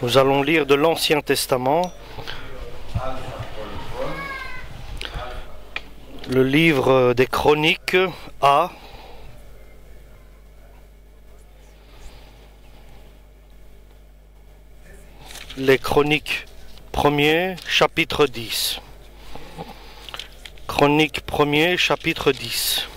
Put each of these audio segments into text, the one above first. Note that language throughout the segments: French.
Nous allons lire de l'Ancien Testament, le livre des Chroniques A, les Chroniques 1er, chapitre 10. Chroniques 1er, chapitre 10.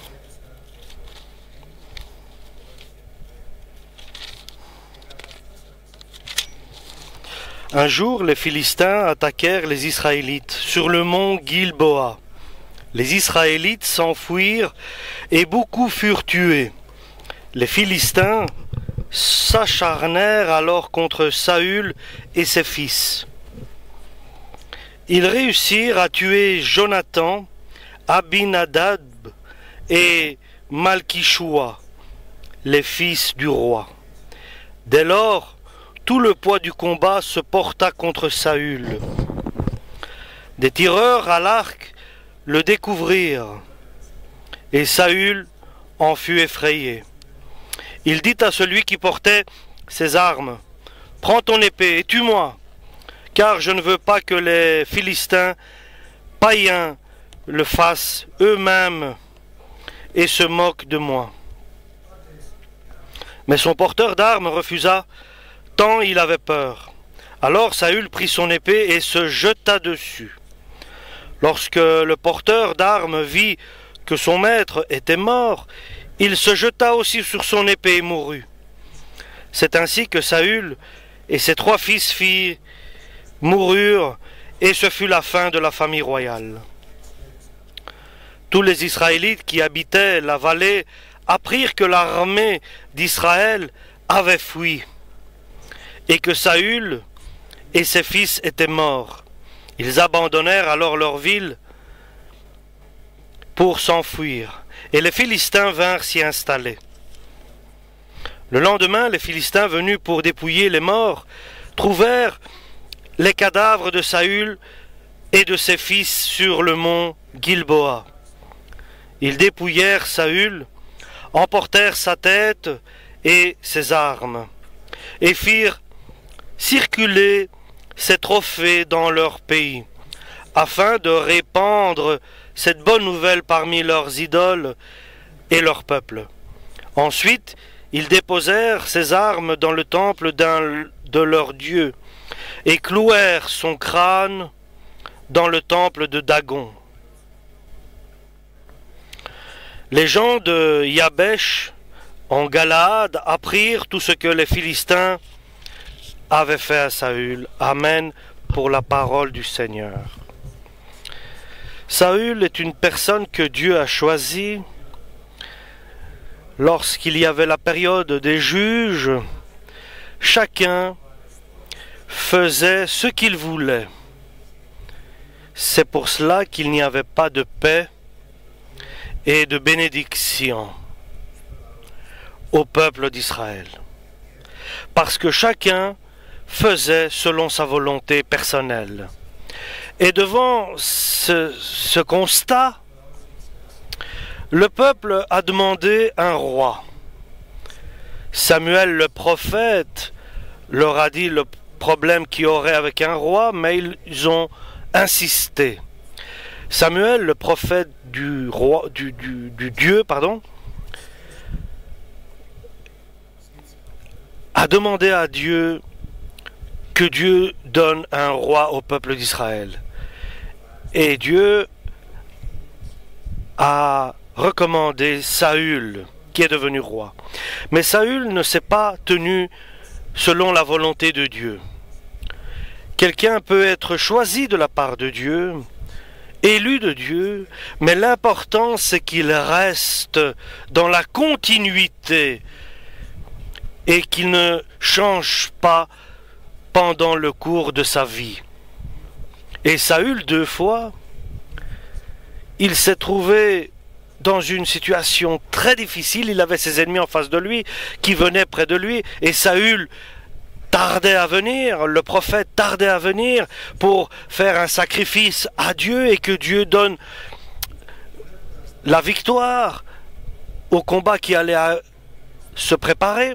Un jour, les Philistins attaquèrent les Israélites sur le mont Gilboa. Les Israélites s'enfuirent et beaucoup furent tués. Les Philistins s'acharnèrent alors contre Saül et ses fils. Ils réussirent à tuer Jonathan, Abinadab et Malkishoua, les fils du roi. Dès lors, tout le poids du combat se porta contre Saül. Des tireurs à l'arc le découvrirent, et Saül en fut effrayé. Il dit à celui qui portait ses armes, « Prends ton épée et tue-moi, car je ne veux pas que les Philistins païens le fassent eux-mêmes et se moquent de moi. » Mais son porteur d'armes refusa, tant il avait peur. Alors Saül prit son épée et se jeta dessus. Lorsque le porteur d'armes vit que son maître était mort, il se jeta aussi sur son épée et mourut. C'est ainsi que Saül et ses 3 fils moururent, et ce fut la fin de la famille royale. Tous les Israélites qui habitaient la vallée apprirent que l'armée d'Israël avait fui, et que Saül et ses fils étaient morts. Ils abandonnèrent alors leur ville pour s'enfuir, et les Philistins vinrent s'y installer. Le lendemain, les Philistins venus pour dépouiller les morts trouvèrent les cadavres de Saül et de ses fils sur le mont Gilboa. Ils dépouillèrent Saül, emportèrent sa tête et ses armes, et firent circuler ces trophées dans leur pays, afin de répandre cette bonne nouvelle parmi leurs idoles et leur peuple. Ensuite, ils déposèrent ces armes dans le temple d'un de leurs dieux, et clouèrent son crâne dans le temple de Dagon. Les gens de Yabesh, en Galaad, apprirent tout ce que les Philistins avait fait à Saül. Amen pour la parole du Seigneur. Saül est une personne que Dieu a choisie lorsqu'il y avait la période des juges. Chacun faisait ce qu'il voulait. C'est pour cela qu'il n'y avait pas de paix et de bénédiction au peuple d'Israël. Parce que chacun faisait selon sa volonté personnelle. Et devant ce constat, le peuple a demandé un roi. Samuel le prophète leur a dit le problème qu'il y aurait avec un roi, mais ils ont insisté. Samuel, le prophète du Dieu, a demandé à Dieu que Dieu donne un roi au peuple d'Israël. Et Dieu a recommandé Saül, qui est devenu roi. Mais Saül ne s'est pas tenu selon la volonté de Dieu. Quelqu'un peut être choisi de la part de Dieu, élu de Dieu, mais l'important c'est qu'il reste dans la continuité et qu'il ne change pas pendant le cours de sa vie. Et Saül, 2 fois, il s'est trouvé dans une situation très difficile. Il avait ses ennemis en face de lui, qui venaient près de lui, et Saül tardait à venir, le prophète tardait à venir pour faire un sacrifice à Dieu et que Dieu donne la victoire au combat qui allait se préparer.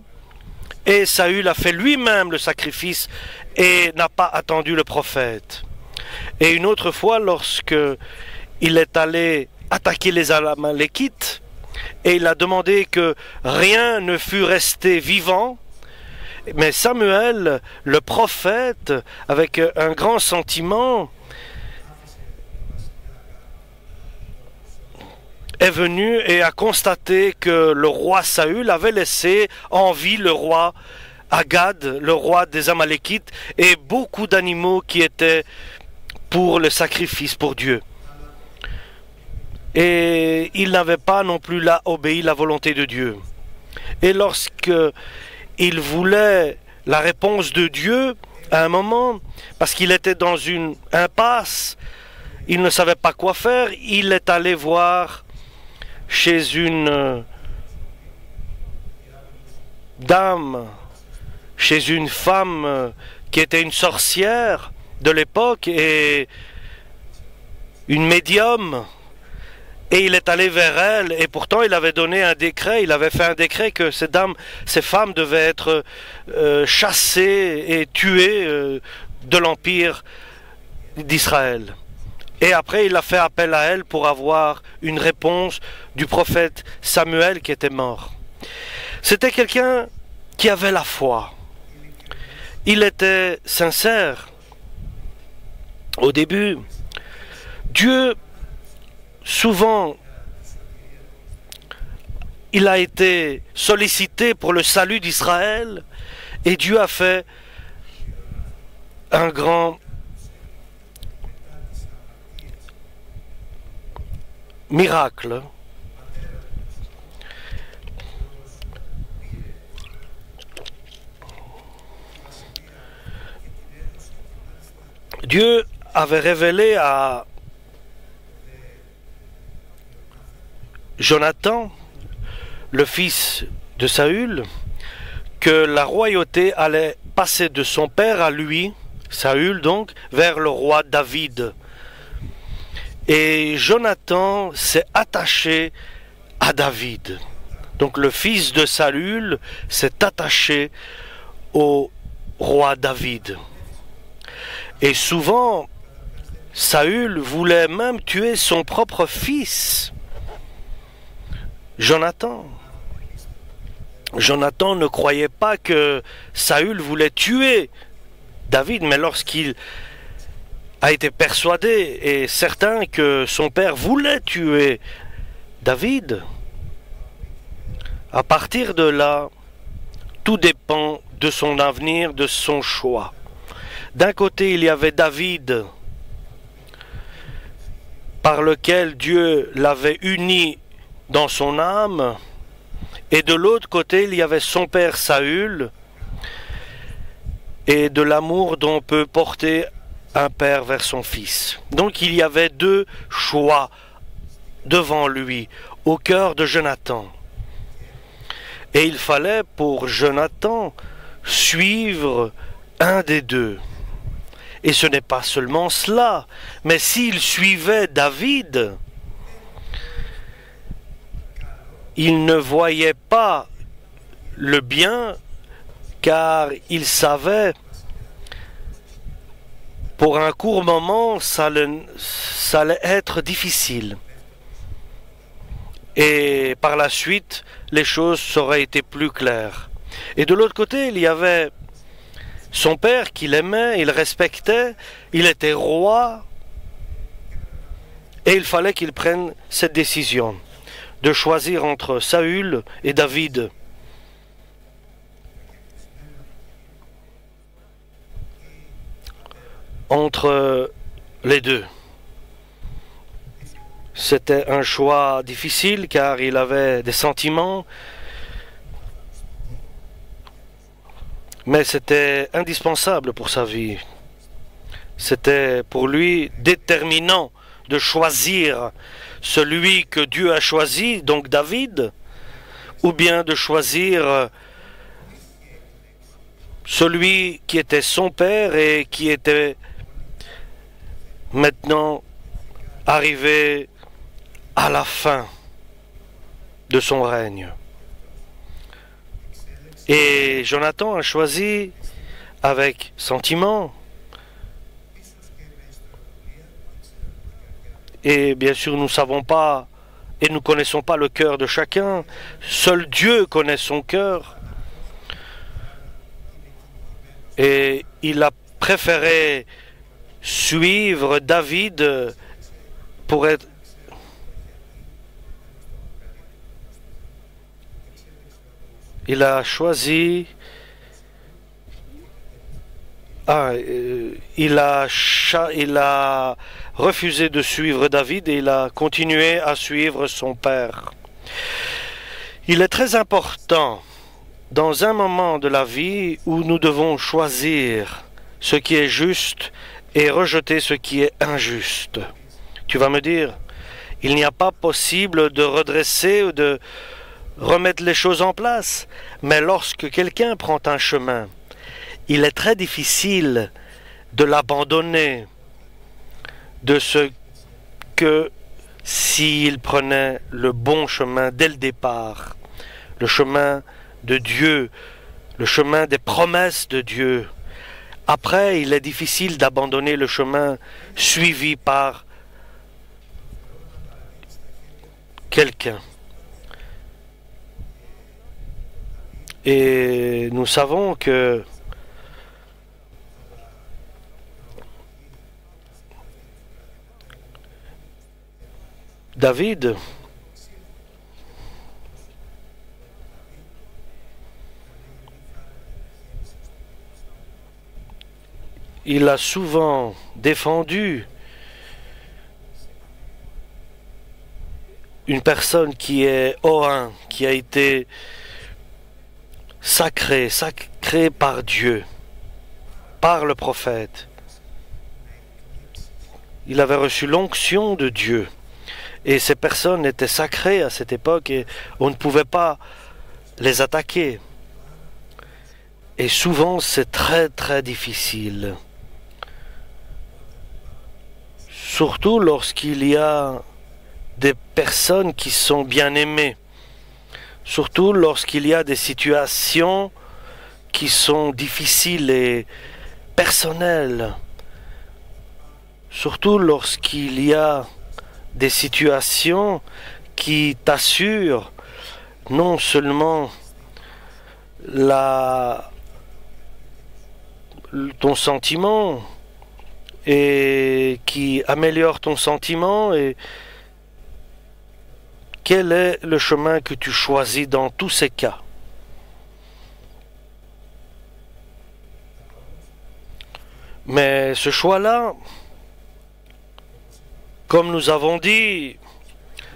Et Saül a fait lui-même le sacrifice et n'a pas attendu le prophète. Et une autre fois, lorsque il est allé attaquer les Amalékites, et il a demandé que rien ne fût resté vivant, mais Samuel, le prophète, avec un grand sentiment, est venu et a constaté que le roi Saül avait laissé en vie le roi Agag, le roi des Amalékites, et beaucoup d'animaux qui étaient pour le sacrifice pour Dieu. Et il n'avait pas non plus là obéi la volonté de Dieu. Et lorsque il voulait la réponse de Dieu, à un moment, parce qu'il était dans une impasse, il ne savait pas quoi faire, il est allé voir chez une dame, chez une femme qui était une sorcière de l'époque et une médium, et il est allé vers elle, et pourtant il avait donné un décret, il avait fait un décret que ces femmes devaient être chassées et tuées de l'Empire d'Israël. Et après, il a fait appel à elle pour avoir une réponse du prophète Samuel qui était mort. C'était quelqu'un qui avait la foi. Il était sincère. Au début, Dieu, souvent, il a été sollicité pour le salut d'Israël et Dieu a fait un grand miracle. Dieu avait révélé à Jonathan, le fils de Saül, que la royauté allait passer de son père à lui, Saül donc, vers le roi David. Et Jonathan s'est attaché à David. Donc le fils de Saül s'est attaché au roi David. Et souvent, Saül voulait même tuer son propre fils, Jonathan. Jonathan ne croyait pas que Saül voulait tuer David, mais lorsqu'il a été persuadé et certain que son père voulait tuer David, à partir de là, tout dépend de son avenir, de son choix. D'un côté, il y avait David, par lequel Dieu l'avait uni dans son âme, et de l'autre côté, il y avait son père Saül, et de l'amour dont peut porter un père vers son fils. Donc il y avait deux choix devant lui, au cœur de Jonathan. Et il fallait pour Jonathan suivre un des deux. Et ce n'est pas seulement cela, mais s'il suivait David, il ne voyait pas le bien, car il savait pour un court moment, ça allait être difficile. Et par la suite, les choses auraient été plus claires. Et de l'autre côté, il y avait son père qu'il aimait, il respectait, il était roi, et il fallait qu'il prenne cette décision de choisir entre Saül et David. Entre les deux. C'était un choix difficile car il avait des sentiments, mais c'était indispensable pour sa vie. C'était pour lui déterminant de choisir celui que Dieu a choisi, donc David, ou bien de choisir celui qui était son père et qui était maintenant arrivé à la fin de son règne. Et Jonathan a choisi avec sentiment. Et bien sûr, nous ne savons pas et nous ne connaissons pas le cœur de chacun. Seul Dieu connaît son cœur. Et il a préféré suivre David pour être... Il a choisi... il a refusé de suivre David et il a continué à suivre son père. Il est très important dans un moment de la vie où nous devons choisir ce qui est juste et rejeter ce qui est injuste. Tu vas me dire, il n'y a pas possible de redresser ou de remettre les choses en place, mais lorsque quelqu'un prend un chemin, il est très difficile de l'abandonner de ce que s'il prenait le bon chemin dès le départ, le chemin de Dieu, le chemin des promesses de Dieu. Après, il est difficile d'abandonner le chemin suivi par quelqu'un. Et nous savons que David il a souvent défendu une personne qui est Orin, qui a été sacrée par Dieu, par le prophète. Il avait reçu l'onction de Dieu. Et ces personnes étaient sacrées à cette époque et on ne pouvait pas les attaquer. Et souvent c'est très très difficile. Surtout lorsqu'il y a des personnes qui sont bien aimées. Surtout lorsqu'il y a des situations qui sont difficiles et personnelles. Surtout lorsqu'il y a des situations qui t'assurent non seulement ton sentiment et qui améliorent ton sentiment et quel est le chemin que tu choisis dans tous ces cas. Mais ce choix-là, comme nous avons dit,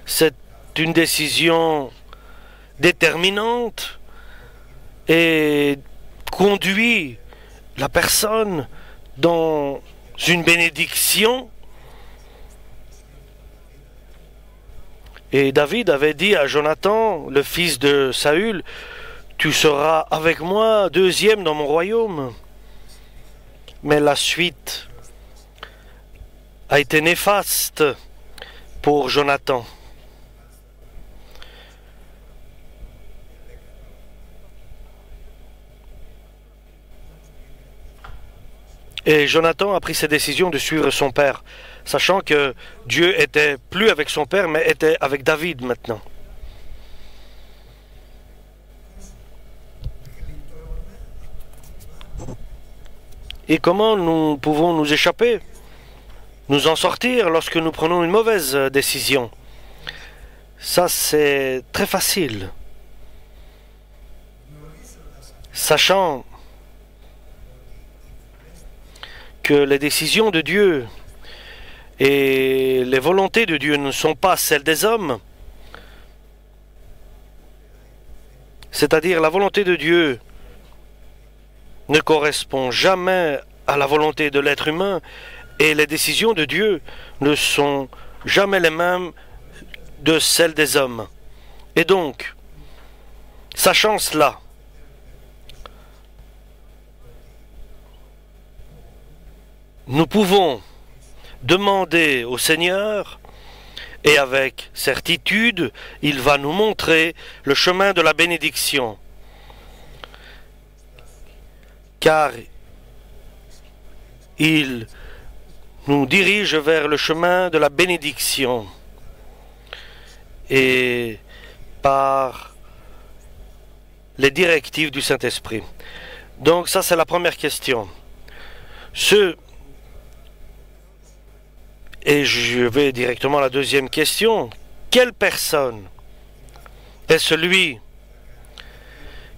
c'est une décision déterminante et conduit la personne dans une bénédiction. Et David avait dit à Jonathan, le fils de Saül, « Tu seras avec moi deuxième dans mon royaume. » Mais la suite a été néfaste pour Jonathan. Et Jonathan a pris cette décision de suivre son père, sachant que Dieu était plus avec son père, mais était avec David maintenant. Et comment nous pouvons nous échapper, nous en sortir lorsque nous prenons une mauvaise décision? Ça, c'est très facile. Sachant que les décisions de Dieu et les volontés de Dieu ne sont pas celles des hommes, c'est-à-dire la volonté de Dieu ne correspond jamais à la volonté de l'être humain et les décisions de Dieu ne sont jamais les mêmes de celles des hommes. Et donc, sachant cela, nous pouvons demander au Seigneur et avec certitude, il va nous montrer le chemin de la bénédiction. Car il nous dirige vers le chemin de la bénédiction et par les directives du Saint-Esprit. Donc ça, c'est la première question. Et je vais directement à la deuxième question. Quelle personne est celui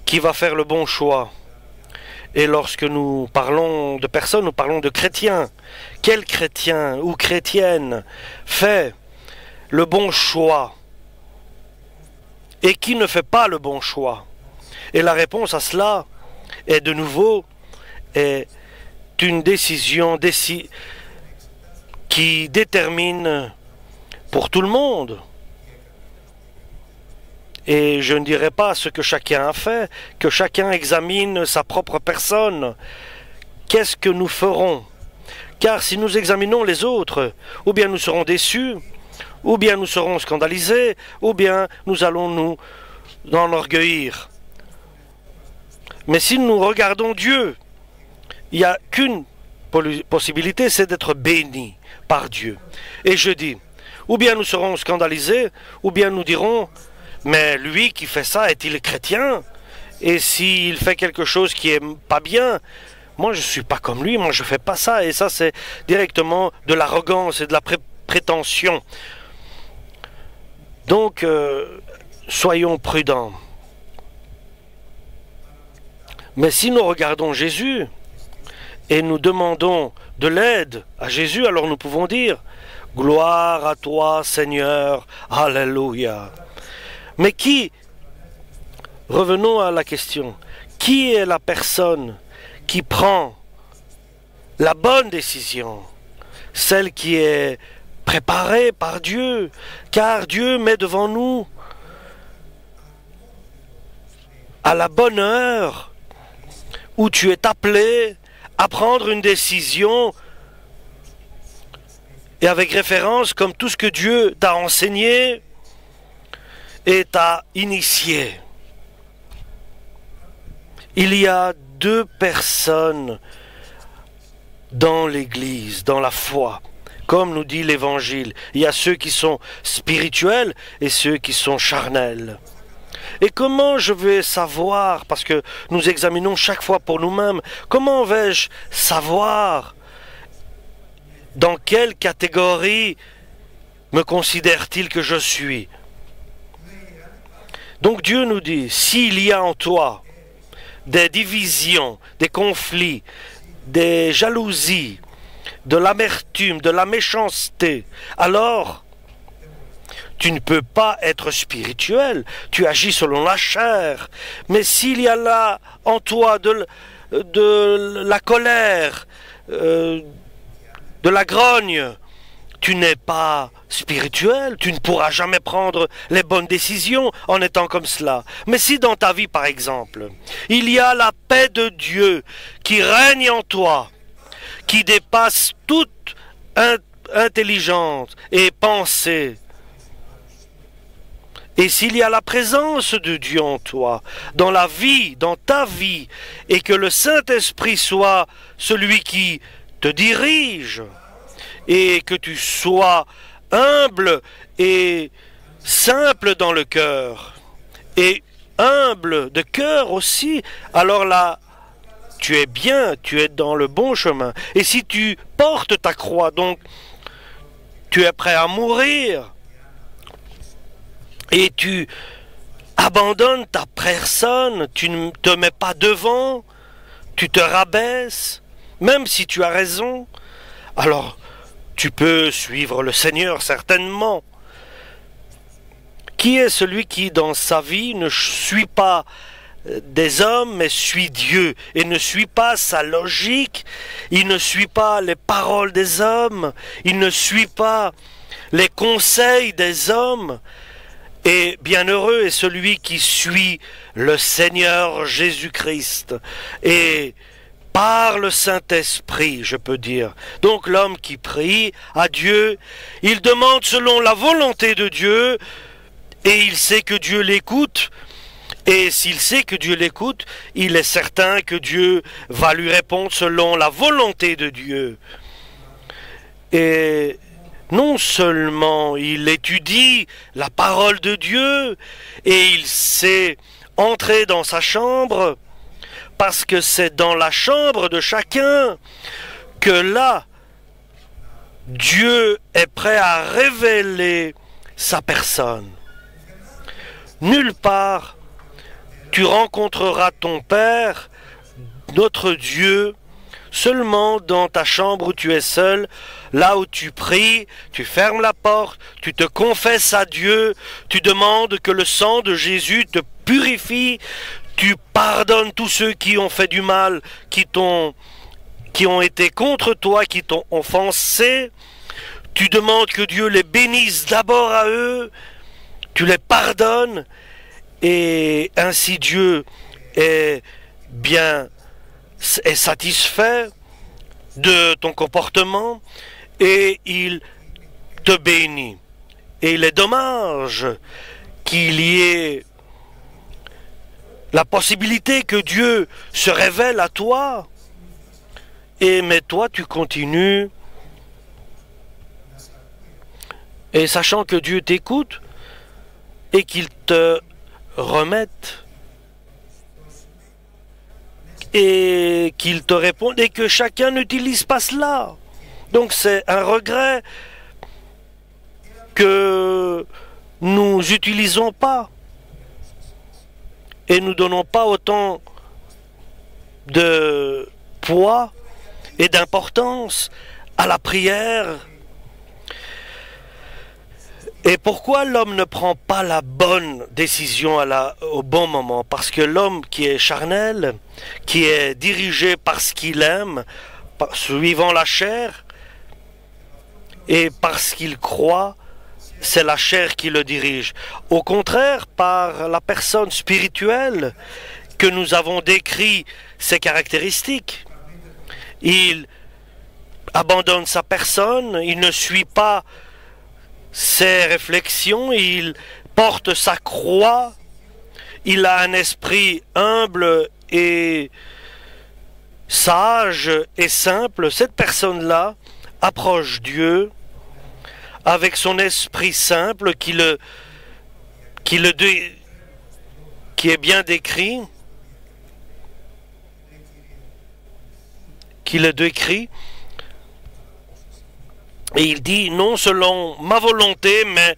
qui va faire le bon choix? Et lorsque nous parlons de personnes, nous parlons de chrétiens. Quel chrétien ou chrétienne fait le bon choix? Et qui ne fait pas le bon choix? Et la réponse à cela est de nouveau une décision qui détermine pour tout le monde. Et je ne dirai pas ce que chacun a fait, que chacun examine sa propre personne. Qu'est-ce que nous ferons? Car si nous examinons les autres, ou bien nous serons déçus, ou bien nous serons scandalisés, ou bien nous allons nous enorgueillir. Mais si nous regardons Dieu, il n'y a qu'une possibilité, c'est d'être béni par Dieu. Et je dis, ou bien nous serons scandalisés, ou bien nous dirons, mais lui qui fait ça, est-il chrétien? Et s'il fait quelque chose qui est pas bien, moi je suis pas comme lui, moi je fais pas ça. Et ça, c'est directement de l'arrogance et de la prétention. Donc, soyons prudents. Mais si nous regardons Jésus et nous demandons de l'aide à Jésus, alors nous pouvons dire « Gloire à toi, Seigneur, Alléluia ». Mais revenons à la question, qui est la personne qui prend la bonne décision? Celle qui est préparée par Dieu, car Dieu met devant nous à la bonne heure où tu es appelé à prendre une décision et avec référence comme tout ce que Dieu t'a enseigné et t'a initié. Il y a deux personnes dans l'Église, dans la foi, comme nous dit l'Évangile. Il y a ceux qui sont spirituels et ceux qui sont charnels. Et comment je vais savoir, parce que nous examinons chaque fois pour nous-mêmes, comment vais-je savoir dans quelle catégorie me considère-t-il que je suis? Donc Dieu nous dit, s'il y a en toi des divisions, des conflits, des jalousies, de l'amertume, de la méchanceté, alors tu ne peux pas être spirituel, tu agis selon la chair. Mais s'il y a là en toi de la colère, de la grogne, tu n'es pas spirituel, tu ne pourras jamais prendre les bonnes décisions en étant comme cela. Mais si dans ta vie, par exemple, il y a la paix de Dieu qui règne en toi, qui dépasse toute intelligence et pensée, et s'il y a la présence de Dieu en toi, dans la vie, dans ta vie, et que le Saint-Esprit soit celui qui te dirige, et que tu sois humble et simple dans le cœur, et humble de cœur aussi, alors là, tu es bien, tu es dans le bon chemin. Et si tu portes ta croix, donc tu es prêt à mourir, et tu abandonnes ta personne, tu ne te mets pas devant, tu te rabaisses, même si tu as raison, alors tu peux suivre le Seigneur certainement. Qui est celui qui dans sa vie ne suit pas des hommes mais suit Dieu et ne suit pas sa logique, il ne suit pas les paroles des hommes, il ne suit pas les conseils des hommes? Et bienheureux est celui qui suit le Seigneur Jésus-Christ et par le Saint-Esprit, je peux dire. Donc l'homme qui prie à Dieu, il demande selon la volonté de Dieu et il sait que Dieu l'écoute Et s'il sait que Dieu l'écoute, il est certain que Dieu va lui répondre selon la volonté de Dieu. Et non seulement il étudie la parole de Dieu et il sait entrer dans sa chambre, parce que c'est dans la chambre de chacun que là, Dieu est prêt à révéler sa personne. Nulle part tu rencontreras ton Père, notre Dieu, seulement dans ta chambre où tu es seul, là où tu pries, tu fermes la porte, tu te confesses à Dieu, tu demandes que le sang de Jésus te purifie, tu pardonnes tous ceux qui ont fait du mal, qui ont été contre toi, qui t'ont offensé, tu demandes que Dieu les bénisse d'abord à eux, tu les pardonnes, et ainsi Dieu est satisfait de ton comportement et il te bénit. Et il est dommage qu'il y ait la possibilité que Dieu se révèle à toi, mais toi tu continues, et sachant que Dieu t'écoute et qu'il te remette et qu'il te réponde et que chacun n'utilise pas cela. Donc c'est un regret que nous n'utilisons pas et nous donnons pas autant de poids et d'importance à la prière. Et pourquoi l'homme ne prend pas la bonne décision au bon moment? Parce que l'homme qui est charnel, qui est dirigé par ce qu'il aime, suivant la chair, et parce qu'il croit, c'est la chair qui le dirige. Au contraire, par la personne spirituelle que nous avons décrit ses caractéristiques, il abandonne sa personne, il ne suit pas ses réflexions, il porte sa croix, il a un esprit humble et sage et simple. Cette personne-là approche Dieu avec son esprit simple qui est bien décrit, qui le décrit. Et il dit, non selon ma volonté, mais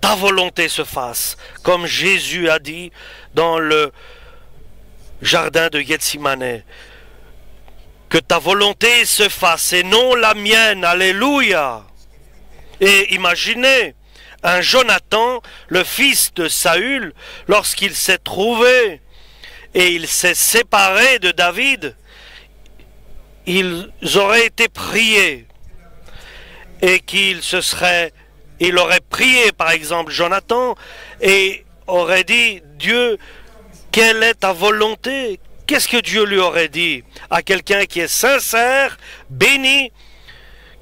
ta volonté se fasse. Comme Jésus a dit dans le jardin de Gethsémane. Que ta volonté se fasse et non la mienne. Alléluia. Et imaginez, un Jonathan, le fils de Saül, lorsqu'il s'est trouvé et il s'est séparé de David, ils auraient été priés. Et il aurait prié, par exemple, Jonathan, et aurait dit, Dieu, quelle est ta volonté? Qu'est-ce que Dieu lui aurait dit à quelqu'un qui est sincère, béni,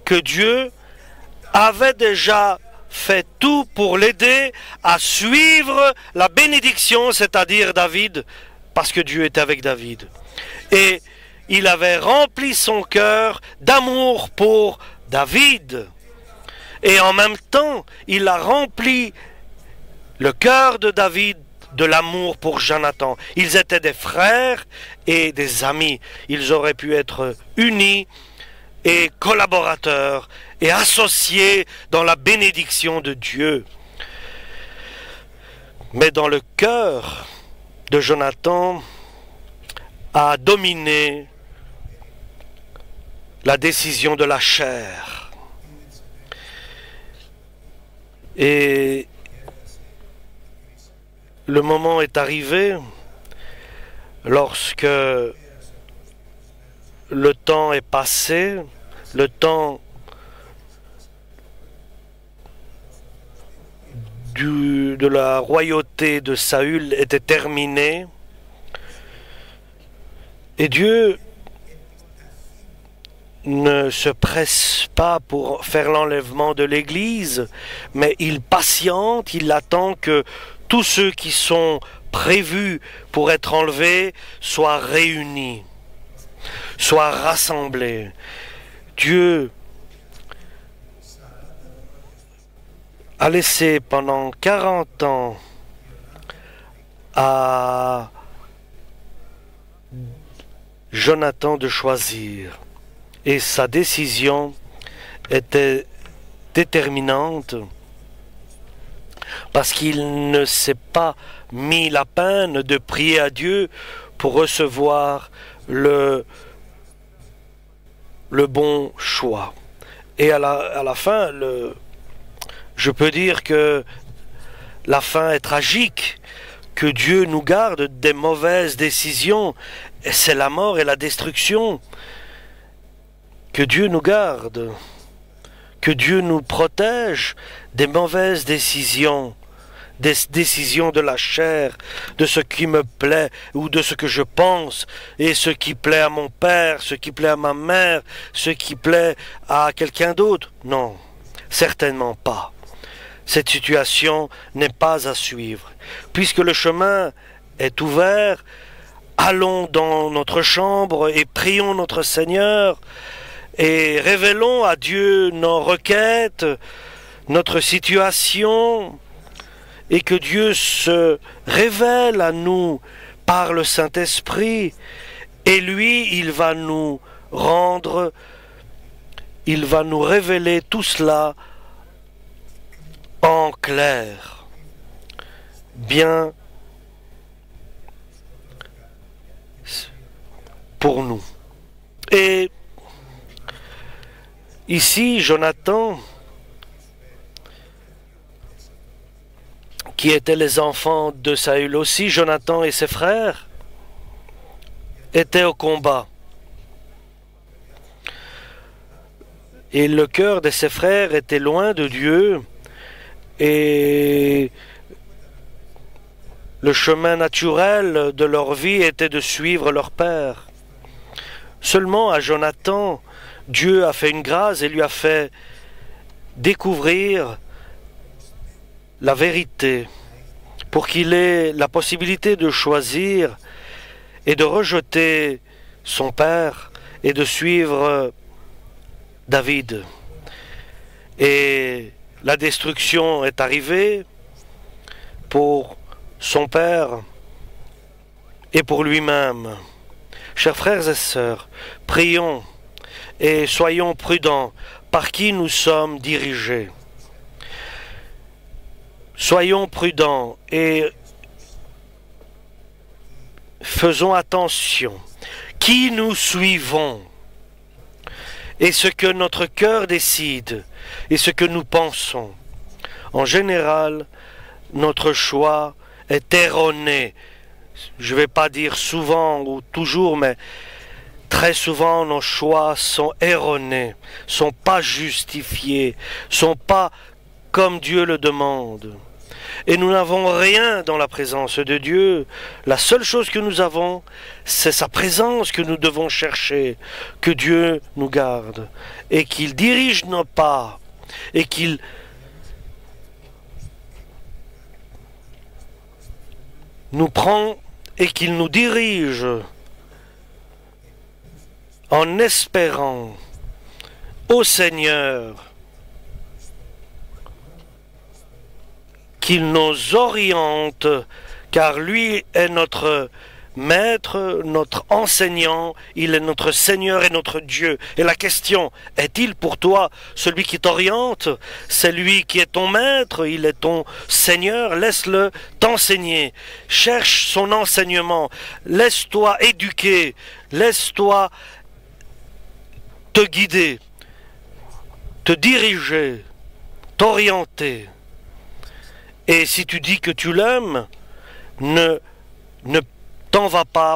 que Dieu avait déjà fait tout pour l'aider à suivre la bénédiction, c'est-à-dire David, parce que Dieu était avec David. Et il avait rempli son cœur d'amour pour David. Et en même temps, il a rempli le cœur de David de l'amour pour Jonathan. Ils étaient des frères et des amis. Ils auraient pu être unis et collaborateurs et associés dans la bénédiction de Dieu. Mais dans le cœur de Jonathan a dominé la décision de la chair. Et le moment est arrivé lorsque le temps est passé, le temps de la royauté de Saül était terminé, et Dieu ne se presse pas pour faire l'enlèvement de l'Église, mais il patiente, il attend que tous ceux qui sont prévus pour être enlevés soient réunis, soient rassemblés. Dieu a laissé pendant 40 ans à Jonathan de choisir. Et sa décision était déterminante parce qu'il ne s'est pas mis la peine de prier à Dieu pour recevoir le bon choix. Et à la fin, je peux dire que la fin est tragique, que Dieu nous garde des mauvaises décisions, et c'est la mort et la destruction. Que Dieu nous garde, que Dieu nous protège des mauvaises décisions, des décisions de la chair, de ce qui me plaît ou de ce que je pense, et ce qui plaît à mon père, ce qui plaît à ma mère, ce qui plaît à quelqu'un d'autre. Non, certainement pas. Cette situation n'est pas à suivre. Puisque le chemin est ouvert, allons dans notre chambre et prions notre Seigneur et révélons à Dieu nos requêtes, notre situation, et que Dieu se révèle à nous par le Saint-Esprit, et lui, il va nous rendre, il va nous révéler tout cela en clair, bien pour nous. Et ici, Jonathan, qui étaient les enfants de Saül aussi, Jonathan et ses frères, étaient au combat. Et le cœur de ses frères était loin de Dieu, et le chemin naturel de leur vie était de suivre leur père. Seulement à Jonathan, Dieu a fait une grâce et lui a fait découvrir la vérité pour qu'il ait la possibilité de choisir et de rejeter son père et de suivre David. Et la destruction est arrivée pour son père et pour lui-même. Chers frères et sœurs, prions et soyons prudents par qui nous sommes dirigés. Soyons prudents et faisons attention. Qui nous suivons et ce que notre cœur décide et ce que nous pensons. En général, notre choix est erroné. Je ne vais pas dire souvent ou toujours, mais très souvent nos choix sont erronés, sont pas justifiés, sont pas comme Dieu le demande. Et nous n'avons rien dans la présence de Dieu. La seule chose que nous avons, c'est sa présence que nous devons chercher. Que Dieu nous garde et qu'il dirige nos pas et qu'il nous prend et qu'il nous dirige en espérant au Seigneur qu'il nous oriente, car lui est notre maître, notre enseignant, il est notre Seigneur et notre Dieu. Et la question, est-il pour toi celui qui t'oriente? C'est lui qui est ton maître, il est ton Seigneur, laisse-le t'enseigner. Cherche son enseignement, laisse-toi éduquer, laisse-toi te guider, te diriger, t'orienter. Et si tu dis que tu l'aimes, ne t'en vas pas